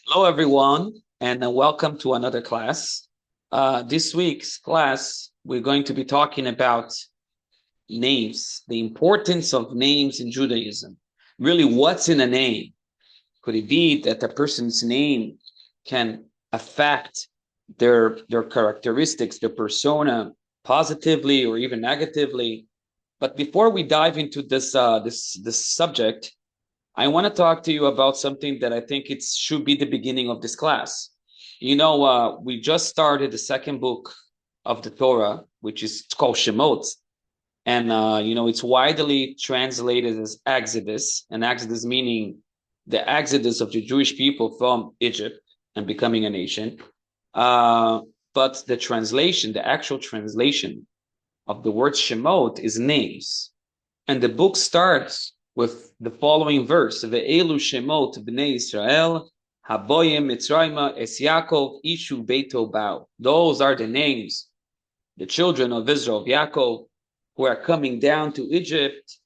Hello, everyone, and welcome to another class. This week's class, we're going to be talking about names, the importance of names in Judaism. Really, what's in a name? Could it be that a person's name can affect their characteristics, their persona, positively or even negatively? But before we dive into this subject, I want to talk to you about something that I think it should be the beginning of this class. We just started the second book of the Torah, which is it's called Shemot, and it's widely translated as Exodus, and Exodus meaning the exodus of the Jewish people from Egypt and becoming a nation. But the actual translation of the word Shemot is names, and the book starts with the following verse: Ve'elu shemot b'nei Israel, haboyim Mitzrayma es Yaakov ishu beito bao. Those are the names, the children of Israel, of Yaakov, who are coming down to Egypt.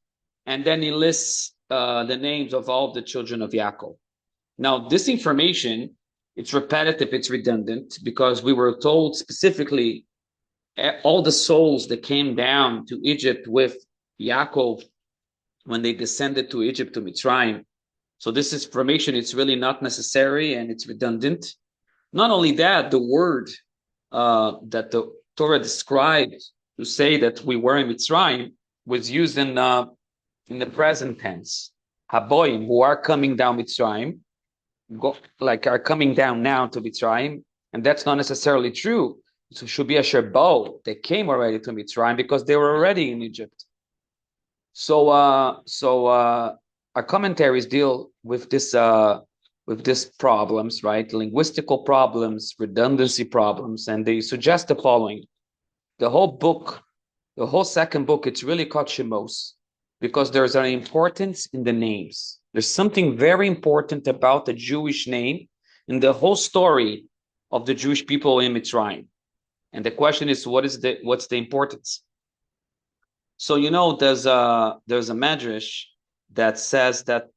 And then he lists the names of all the children of Yaakov. Now, this information, it's repetitive, it's redundant, because we were told specifically all the souls that came down to Egypt with Yaakov when they descended to Egypt, to Mitzrayim. So this information, it's really not necessary and it's redundant. Not only that, the word that the Torah described to say that we were in Mitzrayim was used in the present tense. Haboim, who are coming down Mitzrayim, are coming down now to Mitzrayim, and that's not necessarily true. So it should be a Sherbo. They came already to Mitzrayim because they were already in Egypt. So our commentaries deal with this problems, right? Linguistical problems, redundancy problems, and they suggest the following: the whole book, the whole second book, it's really called Shemos because there's an importance in the names. There's something very important about the Jewish name in the whole story of the Jewish people in Mitzrayim. And the question is, what's the importance? So there's a medrash that says that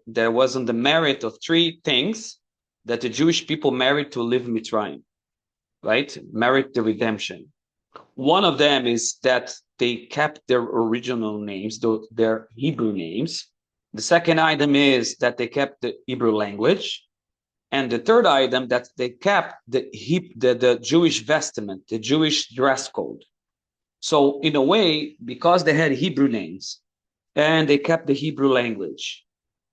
there wasn't the merit of three things that the Jewish people merit to live in Mitzrayim, right? Merit the redemption. One of them is that they kept their original names, their Hebrew names. The second item is that they kept the Hebrew language. And the third item, that they kept the Jewish vestment, the Jewish dress code. So in a way, because they had Hebrew names and they kept the Hebrew language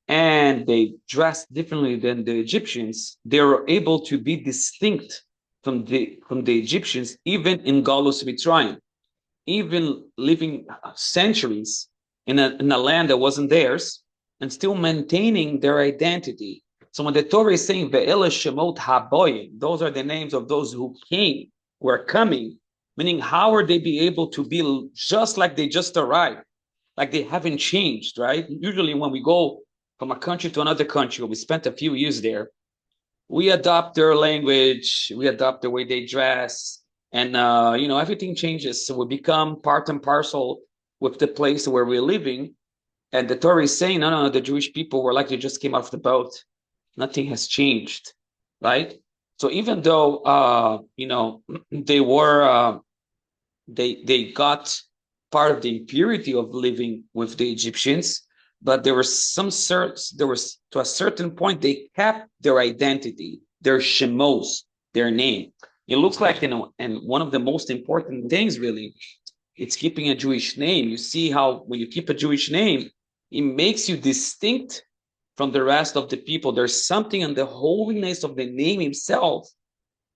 and they dressed differently than the Egyptians, they were able to be distinct from the Egyptians, even in Galus Mitzrayim, even living centuries in a land that wasn't theirs and still maintaining their identity. So when the Torah is saying Ve'ele Shemot Haboyim, those are the names of those who came, who are coming. Meaning, how are they be able to be just like they just arrived, like they haven't changed, right? Usually when we go from a country to another country, we spent a few years there, we adopt their language, we adopt the way they dress, and everything changes. So we become part and parcel with the place where we're living. And the Torah is saying, no, the Jewish people were like they just came off the boat. Nothing has changed, right? So even though they were they got part of the impurity of living with the Egyptians, but there was to a certain point they kept their identity, their shemos, their name. It looks like and one of the most important things really, it's keeping a Jewish name. You see how when you keep a Jewish name, it makes you distinct from the rest of the people. There's something in the holiness of the name himself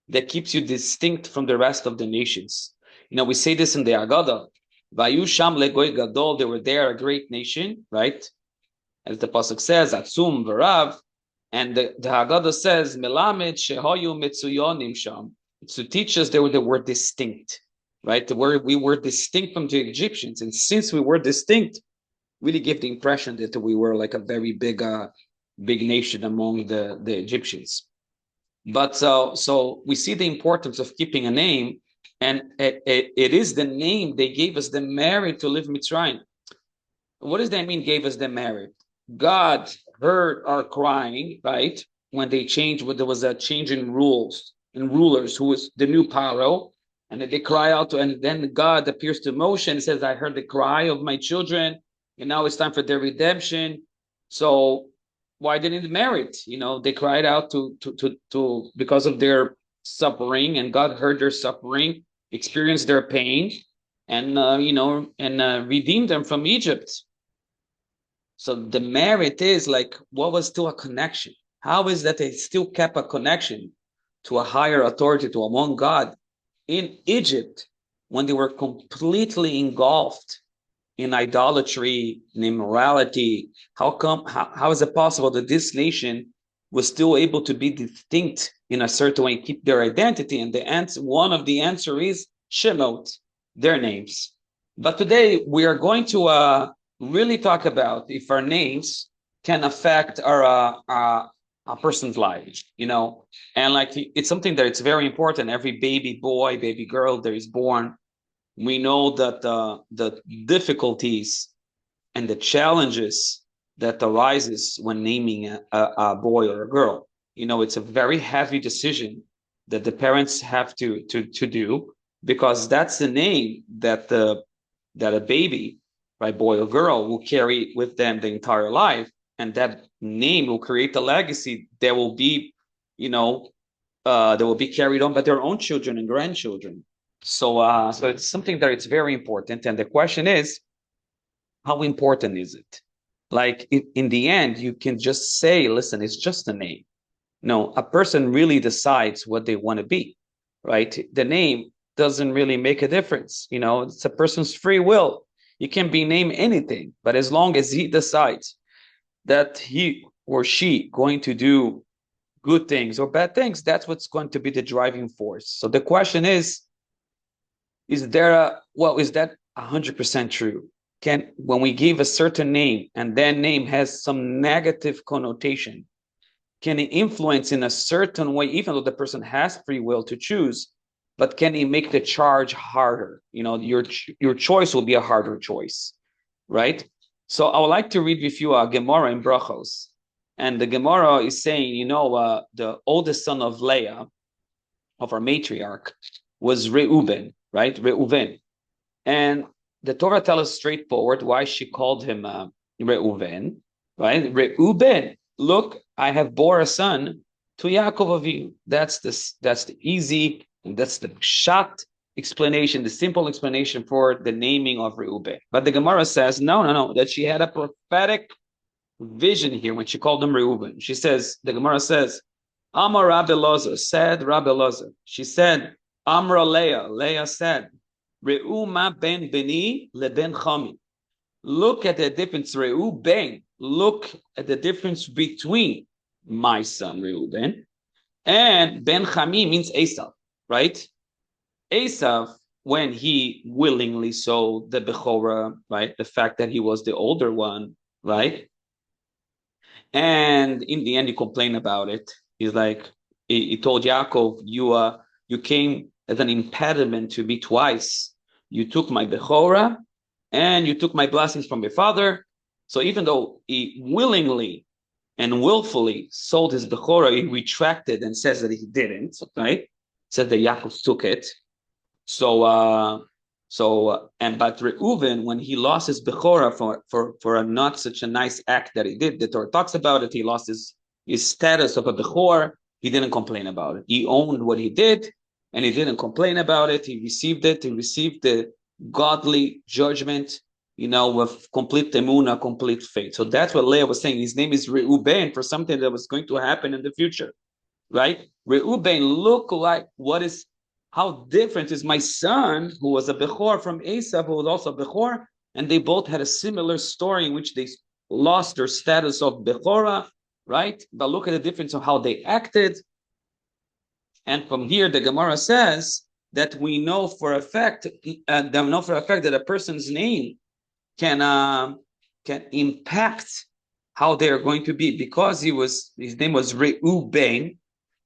that keeps you distinct from the rest of the nations. We say this in the Agada. Vayusham legoy gadol, they were there, a great nation, right? As the pasuk says, Atzum v'rav, and the Agada says, Melamed shehoyu mitzuyonim sham. It's to teach us they were distinct, right? We were distinct from the Egyptians, and since we were distinct, really gave the impression that we were like a very big nation among the Egyptians. But so we see the importance of keeping a name, and it is the name they gave us the merit to live Mitzrayim. What does that mean, gave us the merit? God heard our crying, right? when they changed, when there was a change in rules and rulers, who was the new Paro, and they cry out, and then God appears to Moshe and says, I heard the cry of my children, and now it's time for their redemption. So why didn't they merit? They cried out to because of their suffering, and God heard their suffering, experienced their pain, and redeemed them from Egypt. So the merit is like, what was still a connection? How is that they still kept a connection to a higher authority, to among God in Egypt, when they were completely engulfed in idolatry and immorality? How is it possible that this nation was still able to be distinct in a certain way, keep their identity? And one of the answer is Shemot, their names. But today we are going to really talk about if our names can affect our a person's life, and like it's something that it's very important. Every baby boy, baby girl that is born, we know that the difficulties and the challenges that arises when naming a boy or a girl. It's a very heavy decision that the parents have to do, because that's the name that a baby, right, boy or girl, will carry with them the entire life, and that name will create a legacy that will be, that will be carried on by their own children and grandchildren. So it's something that it's very important, and the question is, how important is it? Like in the end, you can just say, listen, it's just a name. No, a person really decides what they want to be, right? The name doesn't really make a difference. It's a person's free will. You can be named anything, but as long as he decides that he or she going to do good things or bad things, that's what's going to be the driving force. So the question is that 100% true? When we give a certain name and that name has some negative connotation, can it influence in a certain way, even though the person has free will to choose, but can it make the charge harder? Your choice will be a harder choice, right? So I would like to read with you a Gemara in Brachos. And the Gemara is saying, the oldest son of Leah, of our matriarch, was Reuben, right? Reuven. And the Torah tells us straightforward why she called him Reuven, right? Reuben, look, I have bore a son to Yaakov Avinu. That's the easy, and that's the short explanation, the simple explanation for the naming of Reuben. But the Gemara says, no, that she had a prophetic vision here when she called him Reuben. The Gemara says, Amar Rabbi Elazar, said Rabbi Elazar. She said, Amra Leah said, Re'uma ben beni leben chami. Look at the difference, Reuben. Look at the difference between my son Reuben and Ben Chami means Esav, right? Esav, when he willingly sold the Bechorah, right? The fact that he was the older one, right? And in the end, he complained about it. He's like, he told Yaakov, you came as an impediment to me twice. You took my Bechorah and you took my blessings from my father. So even though he willingly and willfully sold his Bechorah, he retracted and says that he didn't, right? Said that Yaakov took it. But Reuven, when he lost his Bechorah for a not such a nice act that he did, the Torah talks about it, he lost his status of a Bechor, he didn't complain about it. He owned what he did, and he didn't complain about it. He received it. He received the godly judgment, with complete emunah, complete faith. So that's what Leah was saying. His name is Reuben for something that was going to happen in the future, right? Reuben, look like how different is my son, who was a Bechor, from Esav, who was also a Bechor, and they both had a similar story in which they lost their status of Bechorah, right? But look at the difference of how they acted. And from here, the Gemara says that we know for a fact that a person's name can impact how they are going to be, because his name was Reuben,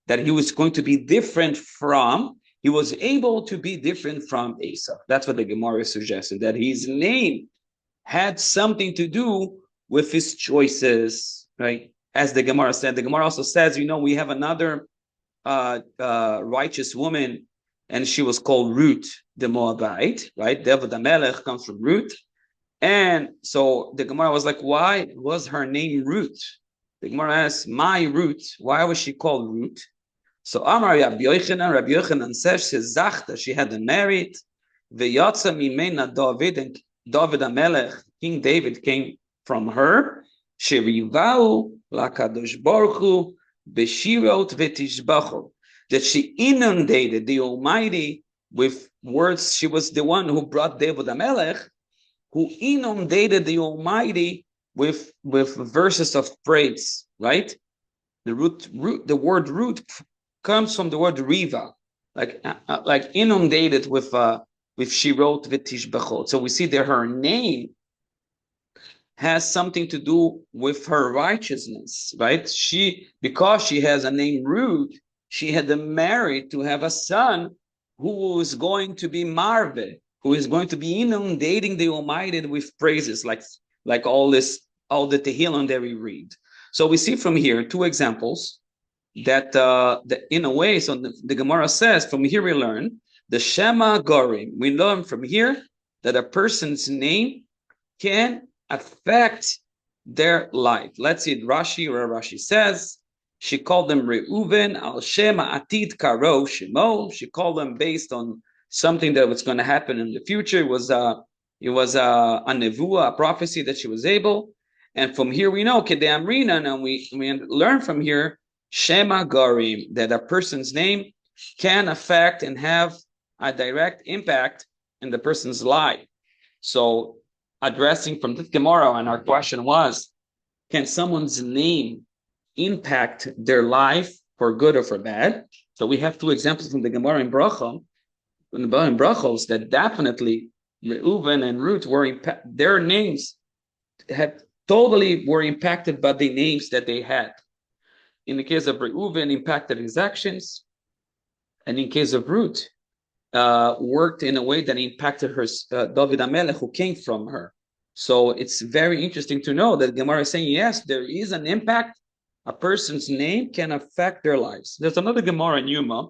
that he was going to be different from. He was able to be different from Esau. That's what the Gemara is suggesting, that his name had something to do with his choices, right? as the Gemara said. The Gemara also says, we have another righteous woman, and she was called Ruth the Moabite, right? David HaMelech comes from Ruth. And so the Gemara was like, why was her name Ruth? The Gemara asks, my Ruth, why was she called Ruth? So Amar Rabbi Yochanan says, she had a merit. V'yatza mimena David, and David HaMelech, King David, came from her. Sherivahu lakadosh baruch hu b'shirot v'tishbacho, that she inundated the Almighty with words. She was the one who brought David HaMelech, who inundated the Almighty with verses of praise, right? The word root comes from the word riva, like inundated with shirot v'tishbachot. So we see that her name has something to do with her righteousness, right? Because she has a name Ruth, she had the merit to have a son who is going to be Marve, who is going to be inundating the Almighty with praises, like all the Tehillim that we read. So we see from here two examples that in a way, so the Gemara says, from here we learn the Shema Gorim. We learn from here that a person's name can affect their life. Let's see Rashi, where Rashi says, she called them Reuven al Shema Atid Karo Shemo. She called them based on something that was going to happen in the future. It was a nevuah, a prophecy that she was able. And from here we know Kedei Amrina, and we learn from here Shema Gorim, that a person's name can affect and have a direct impact in the person's life. So addressing from this Gemara, and our question was, can someone's name impact their life for good or for bad? So we have two examples from the Gemara in Brachos, that definitely Reuven and Ruth their names were impacted by the names that they had. In the case of Reuven, impacted his actions, and in case of Ruth, worked in a way that impacted her, David HaMelech, who came from her. So it's very interesting to know that Gemara is saying, yes, there is an impact. A person's name can affect their lives. There's another Gemara in Yuma,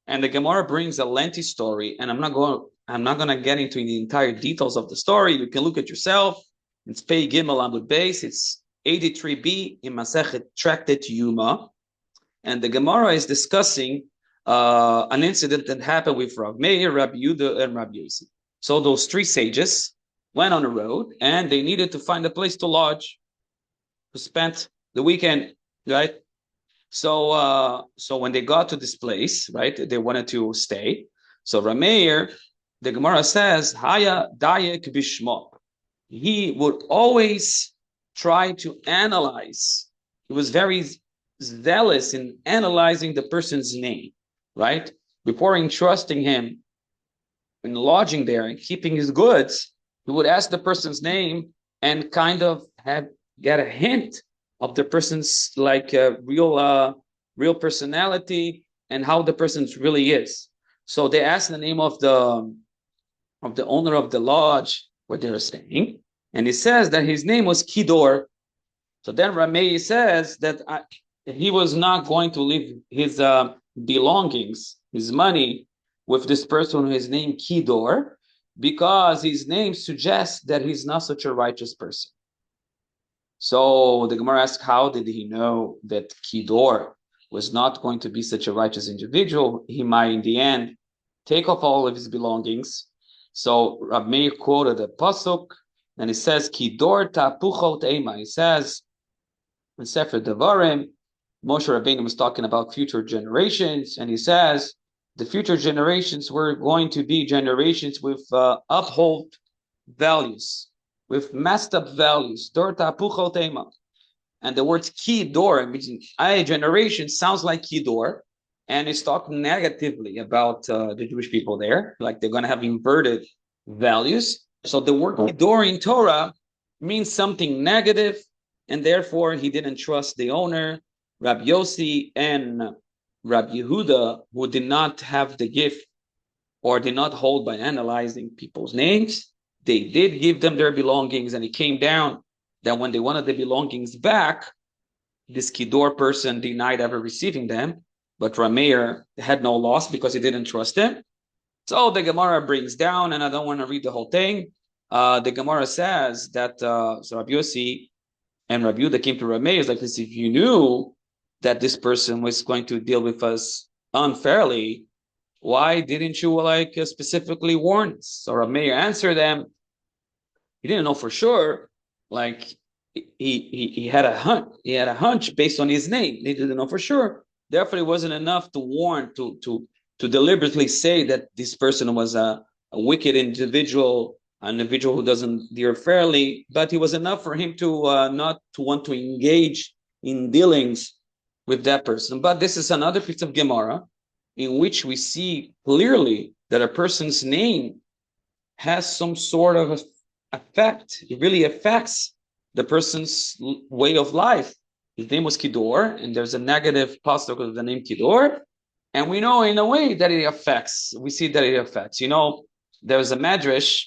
and the Gemara brings a lengthy story, and I'm not going to get into the entire details of the story. You can look at yourself. It's Pei Gimel Amud Beis. It's 83b in Masechet Tractate Yuma, and the Gemara is discussing an incident that happened with Rav Meir, Rabbi Yehuda, and Rabbi Yossi. So those three sages went on a road, and they needed to find a place to lodge, to spend the weekend, right? So when they got to this place, right, they wanted to stay. So Rav Meir, the Gemara says, Haya Dayek Bishmo. He would always try to analyze. He was very zealous in analyzing the person's name, right? Before entrusting him in lodging there and keeping his goods, he would ask the person's name and kind of get a hint of the person's real personality and how the person really is. So they asked the name of the owner of the lodge where they were staying, and he says that his name was Kidor. So then Ramei says that he was not going to leave his belongings, his money, with this person who is named Kidor, because his name suggests that he's not such a righteous person. So the Gemara asks, how did he know that Kidor was not going to be such a righteous individual? He might, in the end, take off all of his belongings. So Rab Meir quoted a pasuk, and he says, Kidor tapuchot ema. He says, in Sefer Devarim, Moshe Rabbeinu was talking about future generations, and he says, the future generations were going to be generations with uphold values, with messed up values. Dor tapuchot ema. And the word Kidor, meaning a generation, sounds like Kidor, and it's talking negatively about the Jewish people there, like they're going to have inverted values. So the word Kidor in Torah means something negative, and therefore he didn't trust the owner, Rabbi Yossi and Rabbi Yehuda, who did not have the gift or did not hold by analyzing people's names. They did give them their belongings, and it came down that when they wanted the belongings back, this Kidor person denied ever receiving them, but Rameir had no loss because he didn't trust him. So the Gemara brings down, and I don't want to read the whole thing. The Gemara says that so Rabbi Yossi and Rabbi Yehuda came to Rameir. It's like this: if you knew that this person was going to deal with us unfairly, why didn't you specifically warn us? So Rameir answered them. He didn't know for sure. Like he had a hunch. He had a hunch based on his name. He didn't know for sure. Therefore, it wasn't enough to warn to deliberately say that this person was a wicked individual, an individual who doesn't deal fairly. But it was enough for him to not to want to engage in dealings with that person. But this is another piece of Gemara in which we see clearly that a person's name has some sort of effect. It really affects the person's way of life. His name was Kidor, and there's a negative pasuk of the name Kidor, and we know in a way that it affects. We see that it affects. There's a medrash,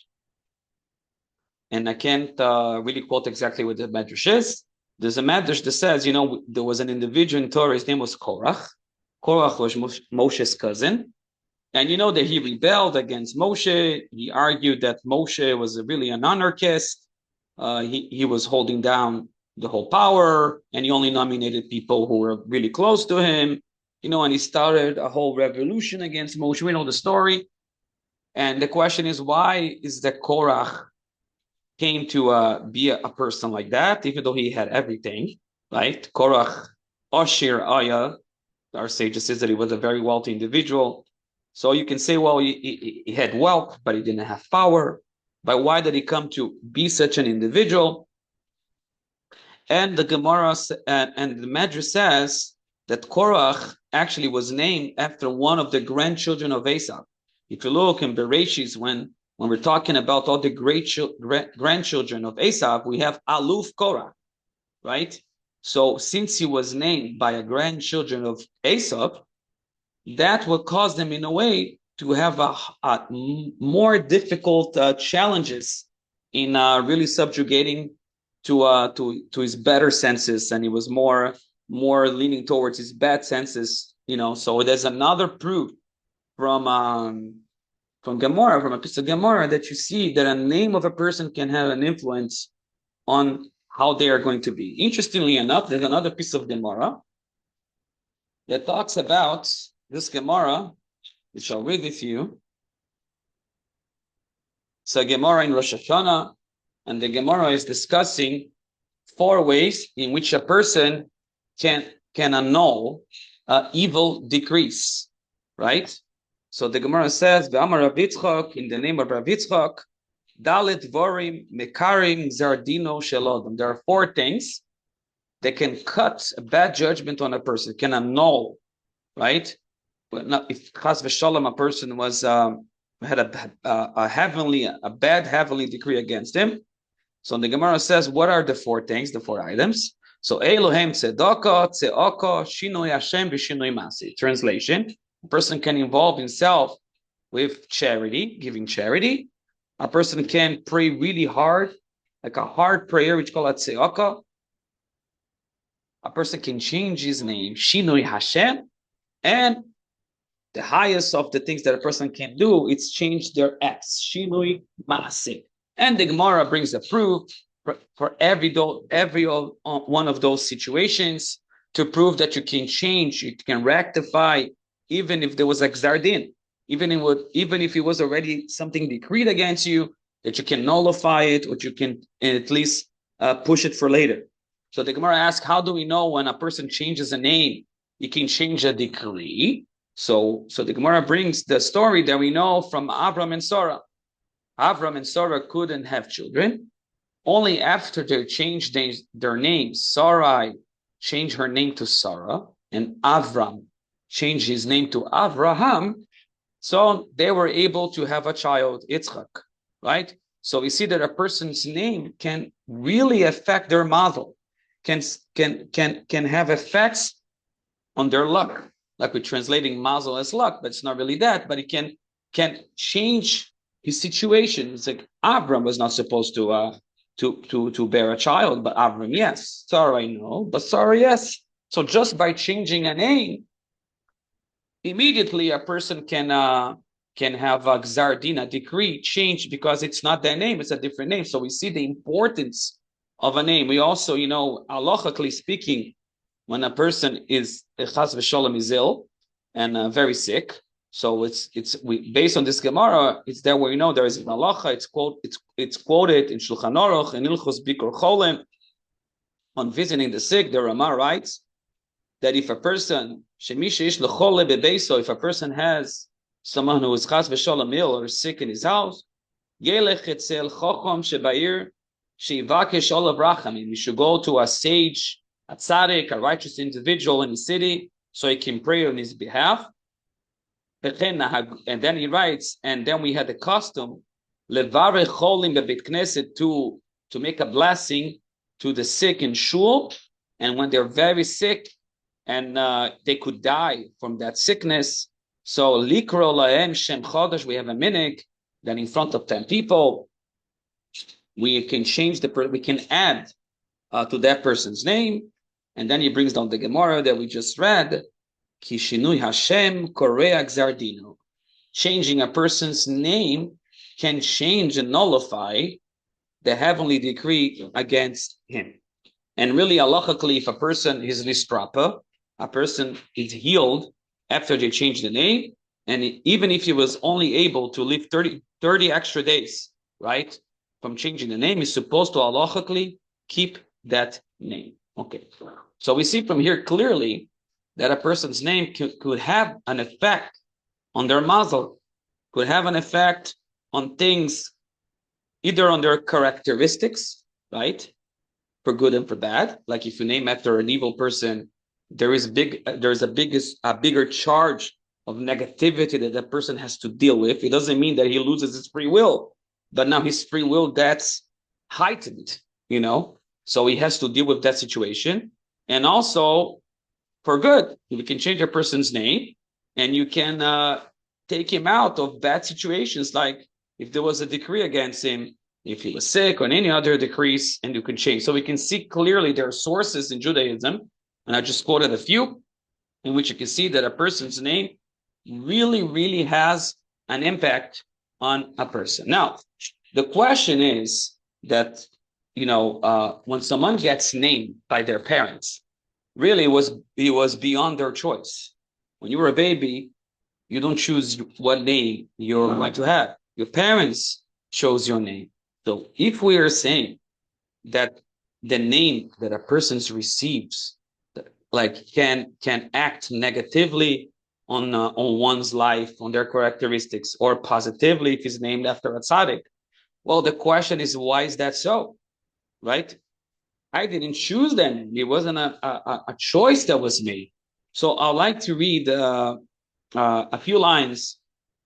and I can't really quote exactly what the medrash is. There's a medrash that says, there was an individual in Torah. His name was Korach. Korach was Moshe's cousin. And that he rebelled against Moshe. He argued that Moshe was really an anarchist. He was holding down the whole power, and he only nominated people who were really close to him. And he started a whole revolution against Moshe. We know the story. And the question is, why is that Korach came to be a person like that, even though he had everything, right? Korach, Oshir Aya, our sage says that he was a very wealthy individual. So you can say, well, he had wealth, but he didn't have power. But why did he come to be such an individual? And the Gemara and the Medrash says that Korach actually was named after one of the grandchildren of Esau. If you look in Bereshis, when we're talking about all the great grandchildren of Esau, we have Aluf Korach, right? So since he was named by a grandchildren of Esau, that will cause them in a way to have a more difficult challenges in really subjugating to his better senses, and he was more leaning towards his bad senses. So there's another proof from Gemara, from a piece of Gemara, that you see that a name of a person can have an influence on how they are going to be. Interestingly enough, there's another piece of Gemara that talks about this Gemara, which I'll read with you. It's a Gemara in Rosh Hashanah, and the Gemara is discussing 4 ways in which a person can annul evil decrees, right? So the Gemara says, "V'amar Rav Yitzchak," in the name of Rav Yitzchak, "Dalet Vorim Mekarim Zardino Shelodom." There are 4 things that can cut a bad judgment on a person, can annul, right? But not if Chas v'Shalom, a person was had a bad heavenly decree against him. So the Gemara says, what are the 4 things, the 4 items? So Elohem tzedaka, tzeaka, shinoi Hashem, v'shinoi masi. Translation: a person can involve himself with charity, giving charity. A person can pray really hard, like a hard prayer, which called tzeaka. A person can change his name, shinoi Hashem, and the highest of the things that a person can do, it's change their acts. Shinui Maaseh. And the Gemara brings a proof for every one of those situations to prove that you can change, you can rectify, even if there was a Gzardin, even if it was already something decreed against you, that you can nullify it, or you can at least push it for later. So the Gemara asks, how do we know when a person changes a name, you can change a decree? So the Gemara brings the story that we know from Avram and Sarah. Avram and Sarah couldn't have children. Only after they changed their names, Sarai changed her name to Sarah, and Avram changed his name to Avraham. So they were able to have a child, Yitzchak, right? So we see that a person's name can really affect their model, can have effects on their luck. Like we're translating mazel as luck, but it's not really that. But it can change his situation. It's like Abram was not supposed to to bear a child, but Avram, yes. Sarah, no, but Sarah, yes. So just by changing a name, immediately a person can have a gzar din, a decree changed, because it's not their name, it's a different name. So we see the importance of a name. We also, halachically speaking, when a person is chas v'sholem is ill and very sick, so we based on this Gemara, it's there where there is an halacha. It's quoted in Shulchan Aruch in Ilchos Bikor Cholem on visiting the sick. The Rama writes that if a person if a person has someone who is chas v'sholem ill or sick in his house, yelech etzel chochom shebayir sheivakesh olav rachamim. You should go to a sage, a tzaddik, a righteous individual in the city, so he can pray on his behalf. And then he writes, and then we had the custom levarech cholim bebeit knesset, to make a blessing to the sick in shul, and when they're very sick and they could die from that sickness. So likro lahem shem chodesh, we have a minhag that in front of 10 people we can change we can add to that person's name, and then he brings down the Gemara that we just read. Kishinui Hashem Korea Gzardino. Changing a person's name can change and nullify the heavenly decree against him. And really, halachically, if a person is listrapa, a person is healed after they change the name, and even if he was only able to live 30 extra days, right, from changing the name, he's supposed to halachically keep that name. Okay. So we see from here clearly that a person's name could have an effect on their mazel, could have an effect on things, either on their characteristics, right, for good and for bad. Like if you name after an evil person, there's a bigger charge of negativity that person has to deal with. It doesn't mean that he loses his free will, but now his free will that's heightened, so he has to deal with that situation. And also, for good, we can change a person's name, and you can take him out of bad situations, like if there was a decree against him, if he was sick, or any other decrees, and you can change. So we can see clearly there are sources in Judaism, and I just quoted a few, in which you can see that a person's name really, really has an impact on a person. Now, the question is that, when someone gets named by their parents, really it was beyond their choice. When you were a baby, you don't choose what name you're going to have. Your parents chose your name. So if we are saying that the name that a person receives, can act negatively on one's life, on their characteristics, or positively if he's named after a tzaddik, well, the question is, why is that so? Right? I didn't choose that name. It wasn't a choice that was made. So I'd like to read a few lines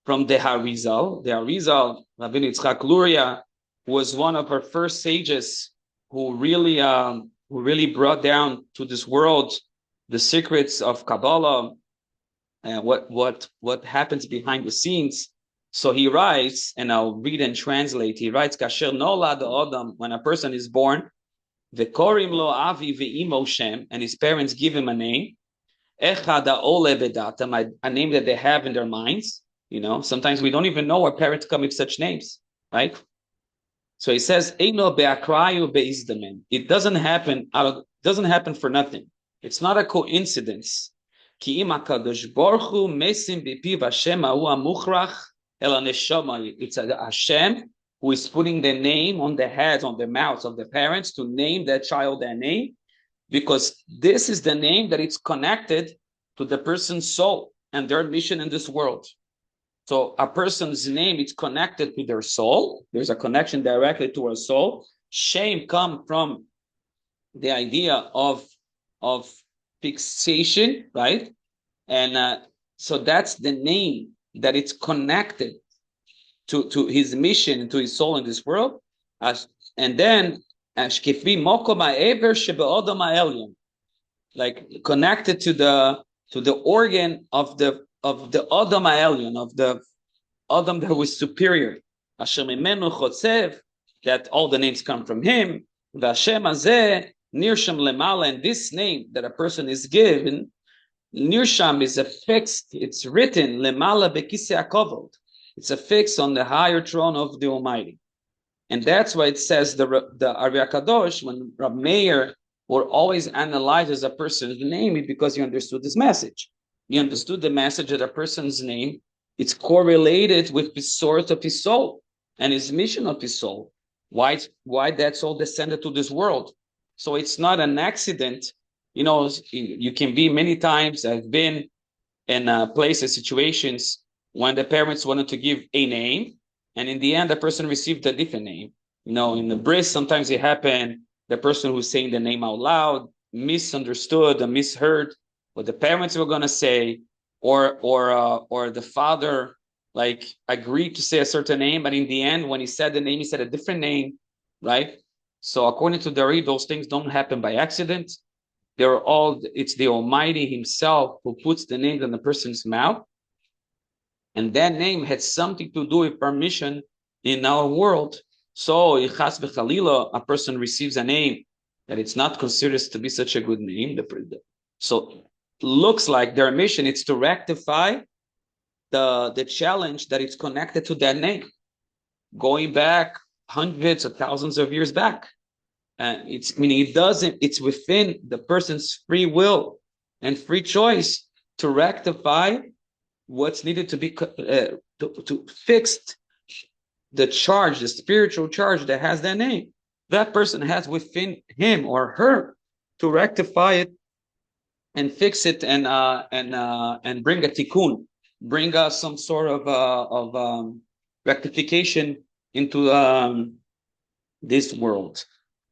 from the Harizal. The Harizal, Rabbi Yitzchak Luria, was one of our first sages who really brought down to this world the secrets of Kabbalah and what happens behind the scenes. So he writes, and I'll read and translate. He writes, Kasher nolad adam, when a person is born, V'korim lo avi ve'imo shem, and his parents give him a name. Echad ha'ole bedatam, a name that they have in their minds. Sometimes we don't even know our parents come with such names, right? So he says, Eino be'akrayu be'izdamen. It doesn't happen for nothing. It's not a coincidence. Ki im hakadosh baruch hu mesim b'piv Hashem ha'hu ha'muchrach el ha'neshama. It's Hashem who is putting the name on the heads, on the mouths of the parents to name that child their name, because this is the name that it's connected to the person's soul and their mission in this world. So a person's name is connected to their soul. There's a connection directly to our soul. Shame comes from the idea of fixation, right? And so that's the name that it's connected to his mission and to his soul in this world. And then like connected to the organ of the Adam Ha'elyon, of the Adam that was superior. that all the names come from him. Vashem azeh nirsham lemala, and this name that a person is given, nirsham is affixed, it's written lemala bekisei hakavod. It's affixed on the higher throne of the Almighty. And that's why it says the Ari HaKadosh, when Rab Meir will always analyzes a person's name, because he understood this message. He understood the message that a person's name, it's correlated with the source of his soul and his mission of his soul. Why that soul descended to this world. So it's not an accident. You know, you can be many times, I've been in places, situations, when the parents wanted to give a name, and in the end, the person received a different name. You know, in the bris, sometimes it happened, the person who's saying the name out loud misunderstood or misheard what the parents were going to say, or the father like agreed to say a certain name, but in the end, when he said the name, he said a different name, right? So according to Dari, those things don't happen by accident. It's the Almighty Himself who puts the name in the person's mouth. And that name had something to do with permission in our world. So, Chas v'chalila, a person receives a name that it's not considered to be such a good name. So, looks like their mission is to rectify the challenge that it's connected to that name, going back hundreds of thousands of years back. And it's within the person's free will and free choice to rectify what's needed to be to fix the charge, the spiritual charge that has that name. That person has within him or her to rectify it and fix it and bring a tikkun, bring us some sort of rectification into this world.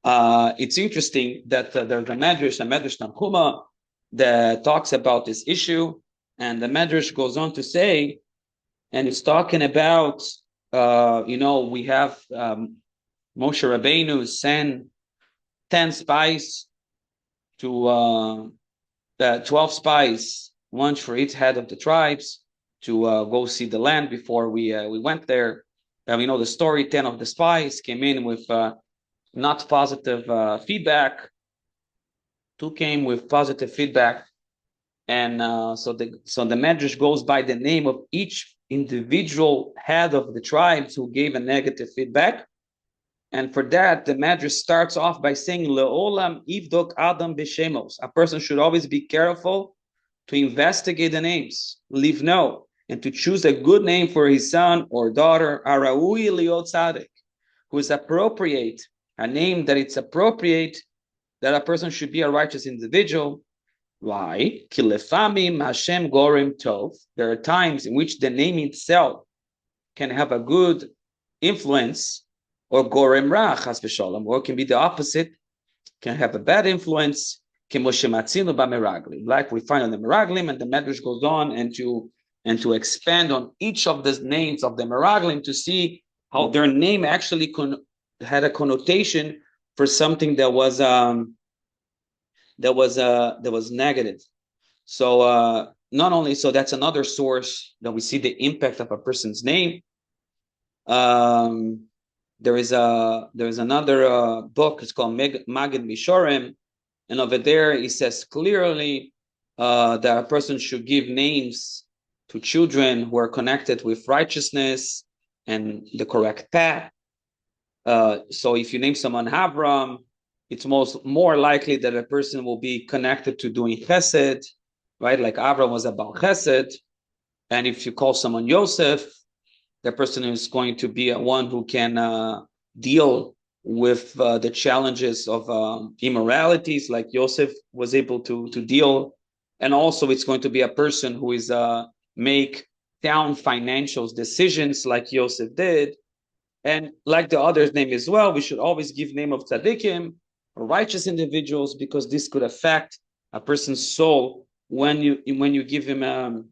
It's interesting that there's a Medrash Tanchuma that talks about this issue. And the Medrash goes on to say, and it's talking about, we have Moshe Rabbeinu send 10 spies to 12 spies, one for each head of the tribes, to go see the land before we went there. We know the story. 10 of the spies came in with not positive feedback. 2 came with positive feedback. And so the Medrash goes by the name of each individual head of the tribes who gave a negative feedback. And for that, the Medrash starts off by saying, Le'olam ivdok adam b'shemos. A person should always be careful to investigate the names, leave no, and to choose a good name for his son or daughter, araui liot tzaddik, who is appropriate, a name that it's appropriate, that a person should be a righteous individual. Why? Kilefamim Hashem Gorim Tov. There are times in which the name itself can have a good influence, or Gorim Ra, Chas v'Sholom, or it can be the opposite, can have a bad influence. Like we find on the Meraglim, and the Medrash goes on and to expand on each of the names of the Meraglim to see how their name actually had a connotation for something that was negative. So not only so, that's another source that we see the impact of a person's name. There is another book. It's called Magid Mishorim, and over there he says clearly that a person should give names to children who are connected with righteousness and the correct path. So if you name someone Avram, it's more likely that a person will be connected to doing chesed, right? Like Avram was about chesed. And if you call someone Yosef, that person is going to be one who can deal with the challenges of immoralities, like Yosef was able to deal. And also it's going to be a person who is make sound financial decisions like Yosef did. And like the other's name as well, we should always give name of tzaddikim, or righteous individuals, because this could affect a person's soul when you give him the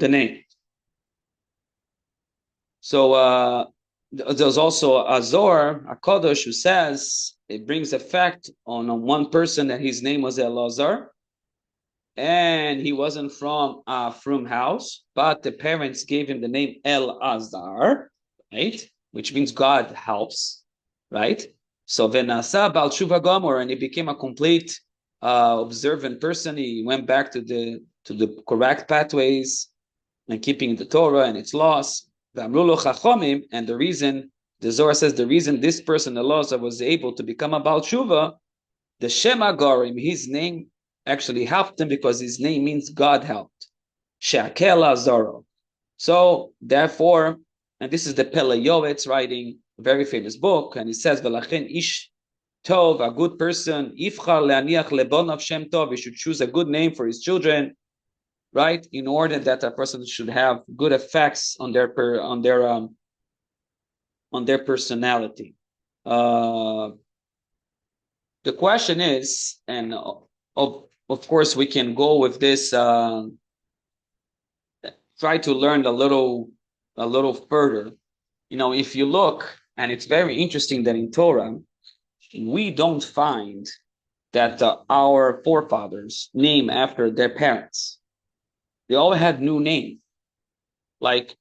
name. So there's also a Zohar, a Kodesh, who says it brings effect on one person that his name was Elazar, and he wasn't from a frum house, but the parents gave him the name El Azar, right? which means God helps, right? So Venasa Bal Tshuva Gomor, and he became a complete observant person. He went back to the correct pathways and keeping the Torah and its laws. And the reason, the Zohar says, the reason this person, the laws, was able to become a Bal Tshuva, the Shema Gorim, his name actually helped him because his name means God helped. She'akel Zoro. So therefore, and this is the Pele Yoetz writing a very famous book, and he says, "V'lachen ish tov, a good person, ifchar leaniach lebonav shem tov, he should choose a good name for his children, right? In order that a person should have good effects on their personality." The question is, and of course we can go with this. Try to learn a little further. If you look, and it's very interesting that in Torah, we don't find that our forefathers name after their parents. They all had new names. Like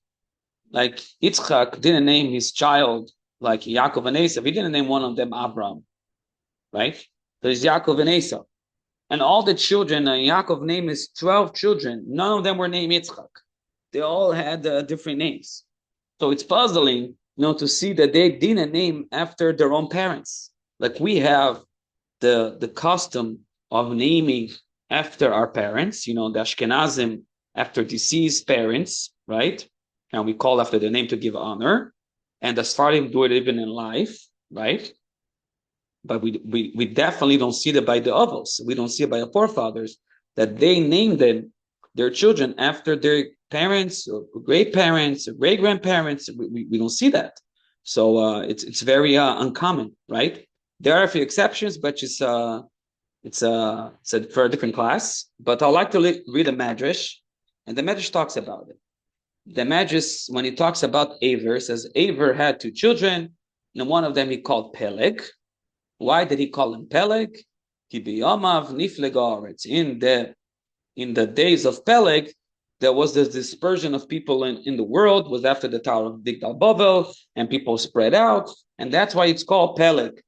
Yitzchak didn't name his child like Yaakov and Esav. He didn't name one of them Abram, right? There's Yaakov and Esav. And all the children, Yaakov named his 12 children. None of them were named Yitzchak. They all had different names. So it's puzzling, to see that they didn't name after their own parents. Like we have the custom of naming after our parents, the Ashkenazim after deceased parents, right? And we call after the name to give honor. And the Sfardim do it even in life, right? But we definitely don't see that by the Avos. We don't see it by the forefathers, that they named them, their children, after their parents or great parents or great grandparents. We don't see that. So it's very uncommon, right? There are a few exceptions, but it's for a different class. But I'd like to read a Medrash, and the Medrash talks about it. The Medrash, when he talks about Aver, says Aver had 2 children, and one of them he called Peleg. Why did he call him Peleg? In the days of Peleg, there was this dispersion of people in the world. It was after the Tower of Migdal Bavel, and people spread out, and that's why it's called Peleg.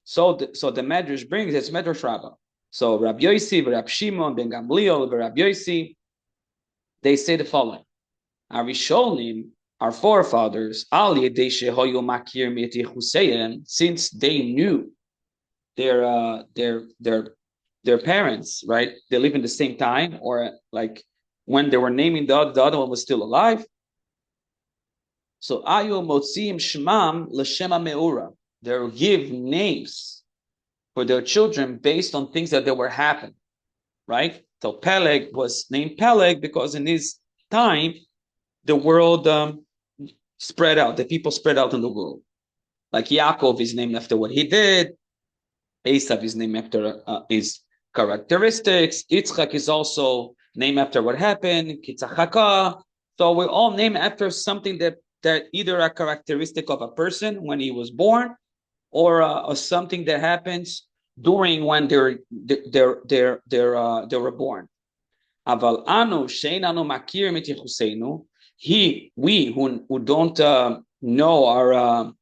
So the Medrash brings, it's Medrash Rabbah. So Rabbi Yossi, Rabbi Shimon, Ben Gamliel, Rabbi Yossi, they say the following: Arishonim, our forefathers, since they knew their parents, right? They live in the same time, or like when they were naming the other one was still alive. So ayu motziim shmam l'shema meura. They will give names for their children based on things that they were happening, right? So Peleg was named Peleg because in his time the world spread out. The people spread out in the world. Like Yaakov is named after what he did. Esav is named after his characteristics. Yitzchak is also named after what happened. Kitzachaka. So we all name after something that either a characteristic of a person when he was born, or something that happens during when they were born. Aval anu sheinanu makir mitichusenu. We who don't know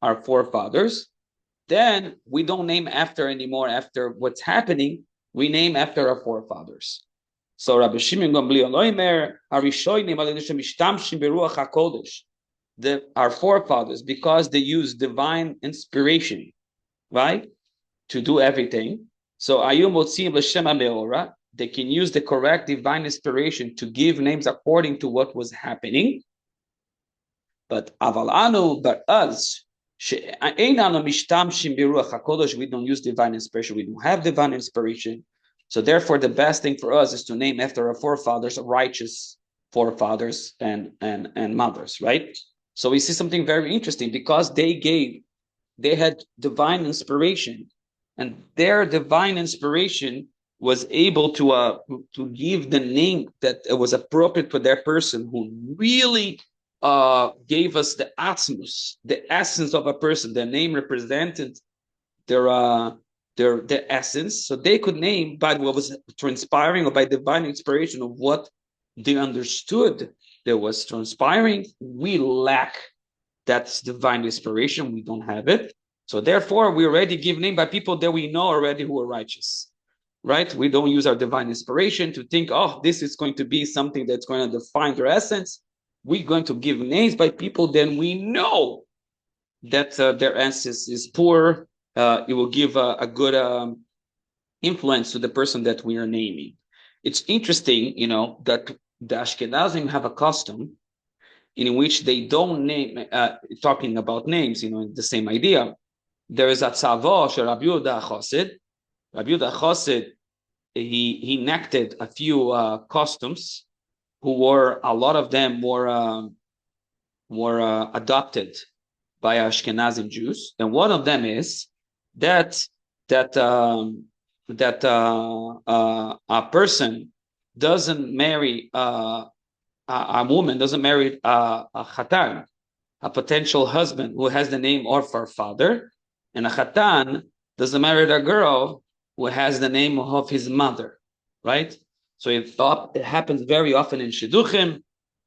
our forefathers, then we don't name after anymore after what's happening. We name after our forefathers. So Rabbi Shimon Gamliel Oimer Harishonim Alidushem Mishtamshim Beruach HaKodesh. Our forefathers, because they use divine inspiration, right, to do everything. So Ayum Motzim L'Shem HaMeora, they can use the correct divine inspiration to give names according to what was happening. But Avalanu, but us, we don't use divine inspiration. We don't have divine inspiration. So therefore, the best thing for us is to name after our forefathers, righteous forefathers and mothers, right? So we see something very interesting, because they had divine inspiration, and their divine inspiration was able to give the name that was appropriate for their person, who really gave us the atmos, the essence of a person. Their name represented their essence, so they could name by what was transpiring, or by divine inspiration of what they understood that was transpiring. We lack That's divine inspiration. We don't have it. So therefore, we already give name by people that we know already who are righteous, right? We don't use our divine inspiration to think, oh, this is going to be something that's going to define their essence. We're going to give names by people that we know that their essence is poor. It will give a good influence to the person that we are naming. It's interesting, that the Ashkenazim have a custom in which they don't name, talking about names, the same idea. There is a tzavo shel Rabbi Yehuda Chosid. Rabbi Yehuda Chosid, he enacted a few customs, a lot of them were adopted by Ashkenazim Jews, and one of them is that a person doesn't marry a woman doesn't marry a chatan, a potential husband who has the name of her father, and a chatan doesn't marry a girl who has the name of his mother, right? So it happens very often in shidduchim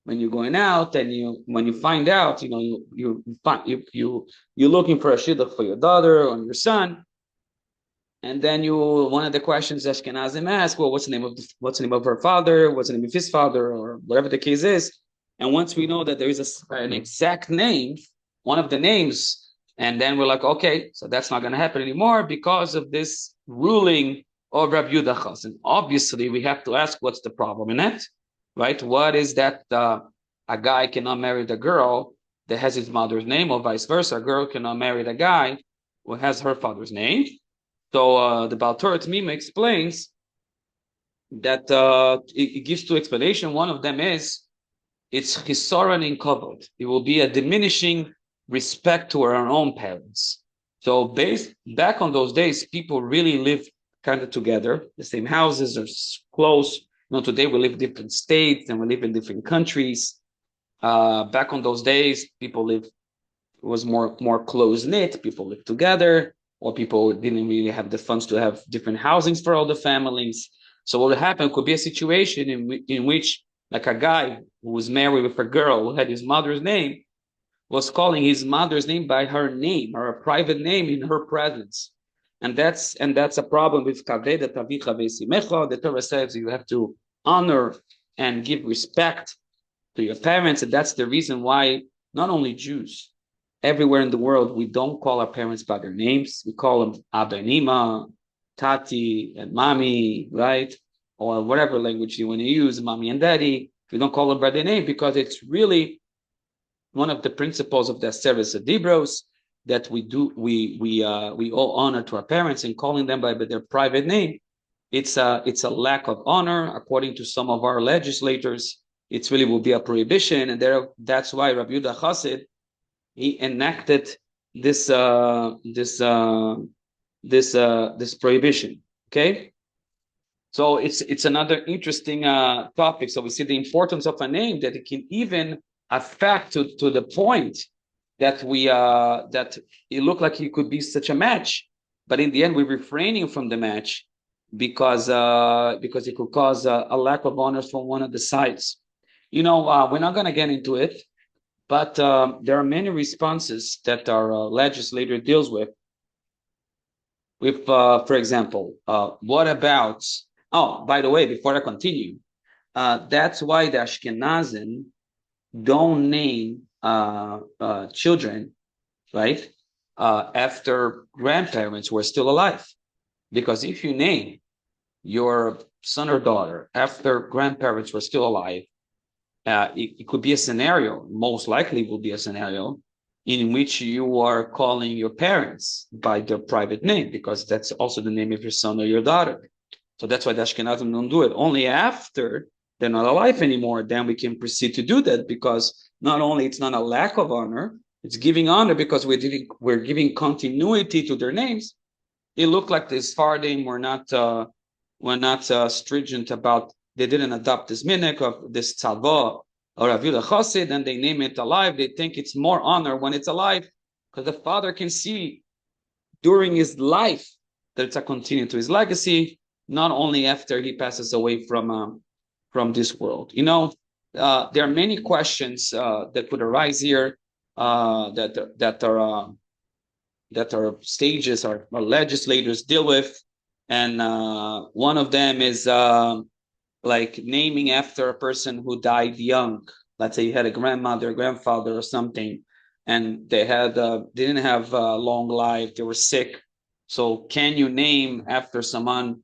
when you're going out, and when you find out, you're looking for a shidduch for your daughter or your son, and then one of the questions Ashkenazim ask, well, what's the name of her father? What's the name of his father, or whatever the case is? And once we know that there is an exact name, one of the names, and then we're like, okay, so that's not going to happen anymore because of this ruling of Rabbi Yehuda Chosid. Obviously, we have to ask, what's the problem in it, right? What is that a guy cannot marry the girl that has his mother's name, or vice versa? A girl cannot marry the guy who has her father's name. So the Baal Torah T'mima explains that it gives two explanations. One of them is it's chisoron in kavod. It will be a diminishing respect to our own parents. So back on those days, people really lived kind of together. The same houses are close. Today we live in different states and we live in different countries. Back on those days, it was more close knit. People lived together, or people didn't really have the funds to have different housings for all the families. So what would happen could be a situation in which, like, a guy who was married with a girl who had his mother's name was calling his mother's name by her name, or a private name, in her presence. And that's a problem with kaved avicha ve'simecha. The Torah says you have to honor and give respect to your parents, and that's the reason why not only Jews, everywhere in the world, we don't call our parents by their names. We call them Abba and Ima, Tati and Mami, right? Or whatever language you want to use, Mommy and Daddy. We don't call them by their name because it's really one of the principles of the Aseret Dibros that we do. We owe honor to our parents, and calling them by their private name, it's a lack of honor. According to some of our legislators, it really will be a prohibition, and that's why Rabbi Yehuda Chosid, he enacted this prohibition. Okay, so it's another interesting topic. So we see the importance of a name, that it can even affect to the point that that it looked like it could be such a match, but in the end we're refraining from the match because it could cause a lack of honor from one of the sides. We're not going to get into it. But there are many responses that our legislator deals with. For example, what about? Oh, by the way, before I continue, that's why the Ashkenazim don't name children, right, after grandparents who are still alive, because if you name your son or daughter after grandparents who are still alive, it could be a scenario, most likely will be a scenario, in which you are calling your parents by their private name, because that's also the name of your son or your daughter. So that's why the Ashkenazim don't do it. Only after they're not alive anymore, then we can proceed to do that, because not only it's not a lack of honor, it's giving honor, because we're giving continuity to their names. It looked like the Sephardim were not stringent about. They didn't adopt this minhag of this tzava or Rabbi Yehuda Chosid, and they name it alive. They think it's more honor when it's alive, because the father can see during his life that it's a continuity to his legacy, not only after he passes away from this world. There are many questions that would arise here. that our stages, our legislators deal with, and one of them is like naming after a person who died young. Let's say you had a grandmother, grandfather, or something, and they didn't have a long life. They were sick. So can you name after someone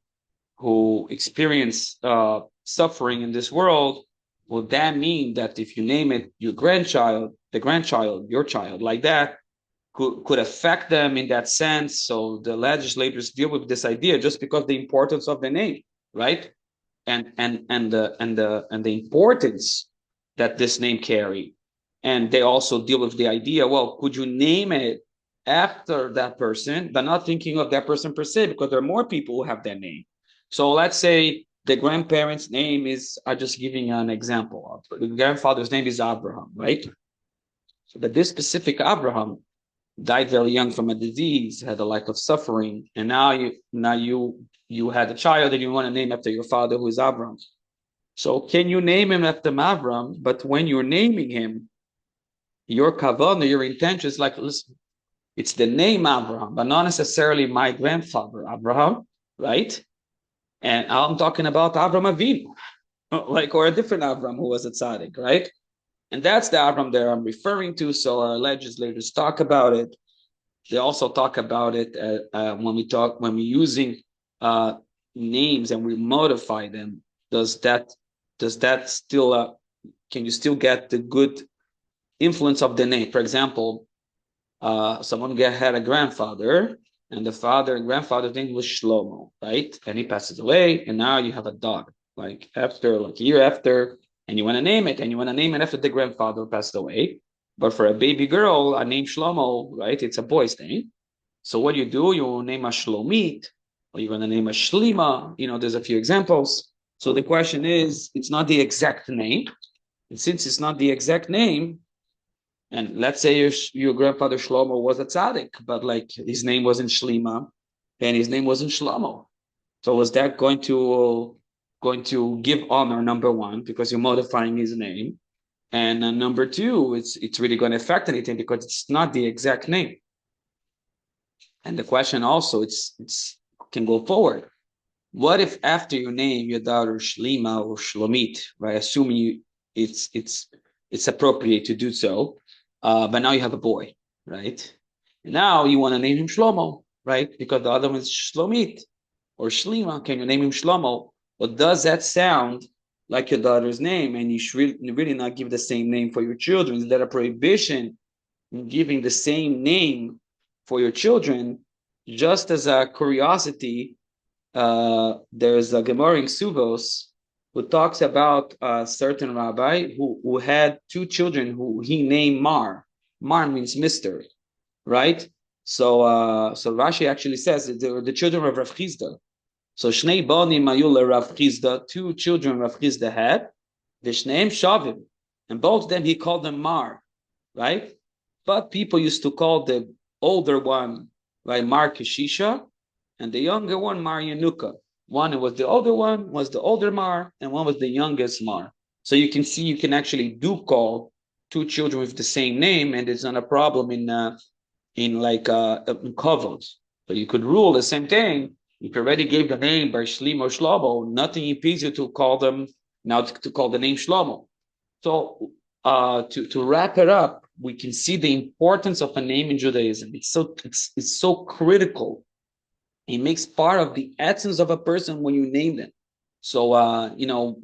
who experienced suffering in this world? Would that mean that if you name it your grandchild, the grandchild, your child, like that, could affect them in that sense? So the legislators deal with this idea just because the importance of the name, right? And the importance that this name carry. And they also deal with the idea, well, could you name it after that person, but not thinking of that person per se, because there are more people who have that name. So let's say the grandparent's name is, I'm just giving an example. The grandfather's name is Abraham, right? So that this specific Abraham died very young from a disease, had a life of suffering, and now you had a child and you want to name after your father, who is Abraham. So can you name him after Abraham? But when you're naming him, your kavanah, your intention is like, listen, it's the name Abraham, but not necessarily my grandfather Abraham, right? And I'm talking about Abraham Avinu, like, or a different Abraham who was a tzaddik, right? And that's the Abraham that I'm referring to. So our legislators talk about it. They also talk about it when we're using names and we modify them. Does that still can you still get the good influence of the name? For example, someone had a grandfather, and the father and grandfather's name was Shlomo, right? And he passes away, and now you have a dog, like a year after, and you want to name it, after the grandfather passed away. But for a baby girl, a name Shlomo, right? It's a boy's name. So what do? You name a Shlomit, or you're going to name a Shlima. There's a few examples. So the question is, it's not the exact name. And since it's not the exact name, and let's say your grandfather Shlomo was a tzaddik, but like his name wasn't Shlima and his name wasn't Shlomo. So was that going to give honor, number one, because you're modifying his name? And number two, it's really going to affect anything because it's not the exact name. And the question also, it's can go forward. What if after you name your daughter Shlima or Shlomit, right? Assuming it's appropriate to do so, but now you have a boy, right? And now you want to name him Shlomo, right? Because the other one is Shlomit or Shlima. Can you name him Shlomo? Well, does that sound like your daughter's name? And you should really not give the same name for your children. Is there a prohibition in giving the same name for your children? Just as a curiosity, there's a Gemara in Suvos who talks about a certain rabbi who had two children who he named Mar. Mar means Mister, right? So Rashi actually says that they were the children of Rav Chizda. So Shnei Bani Mayula Rav Chizda, two children Rav Chizda had, Vishneim Shavim, and both of them he called them Mar, right? But people used to call the older one, right, Mar Keshisha, and the younger one Mar Yanuka. One was the older one, was the older Mar, and one was the youngest Mar. So you can see you can actually do call two children with the same name, and it's not a problem in kavod. But you could rule the same thing. If you already gave the name by Shlim or Shlomo, nothing impedes you to call them now to call the name Shlomo. So to wrap it up, we can see the importance of a name in Judaism. It's so critical. It makes part of the essence of a person when you name them. So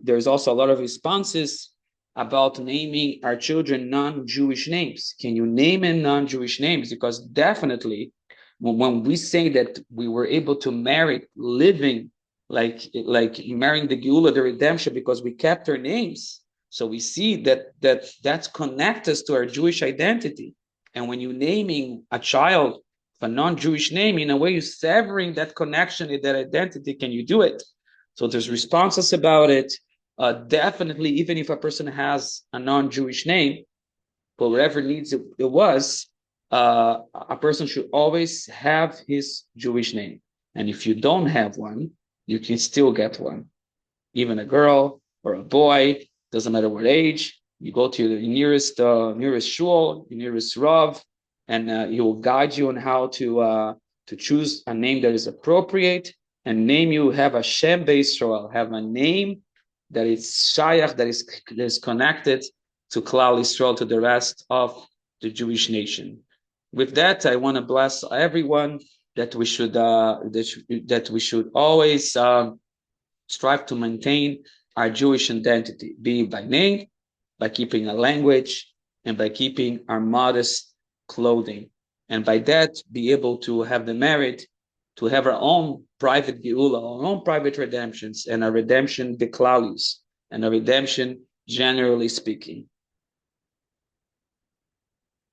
there's also a lot of responses about naming our children non-Jewish names. Can you name in non-Jewish names? Because definitely, when we say that we were able to merit living like marrying the Geula, the redemption, because we kept our names. So we see that's connect us to our Jewish identity. And when you're naming a child a non-Jewish name, in a way, you're severing that connection and that identity. Can you do it? So there's responses about it. Definitely, even if a person has a non-Jewish name, for whatever needs it was, a person should always have his Jewish name. And if you don't have one, you can still get one. Even a girl or a boy, doesn't matter what age, You go to the nearest shul, the nearest rav, and he will guide you on how to choose a name that is appropriate, and name you have a Shem Beisrael, have a name that is shayach, that is connected to Klal Yisrael, to the rest of the Jewish nation. With that, I want to bless everyone that we should always strive to maintain our Jewish identity, be it by name, by keeping a language, and by keeping our modest clothing. And by that, be able to have the merit to have our own private geula, our own private redemptions, and a redemption declalis, and a redemption generally speaking.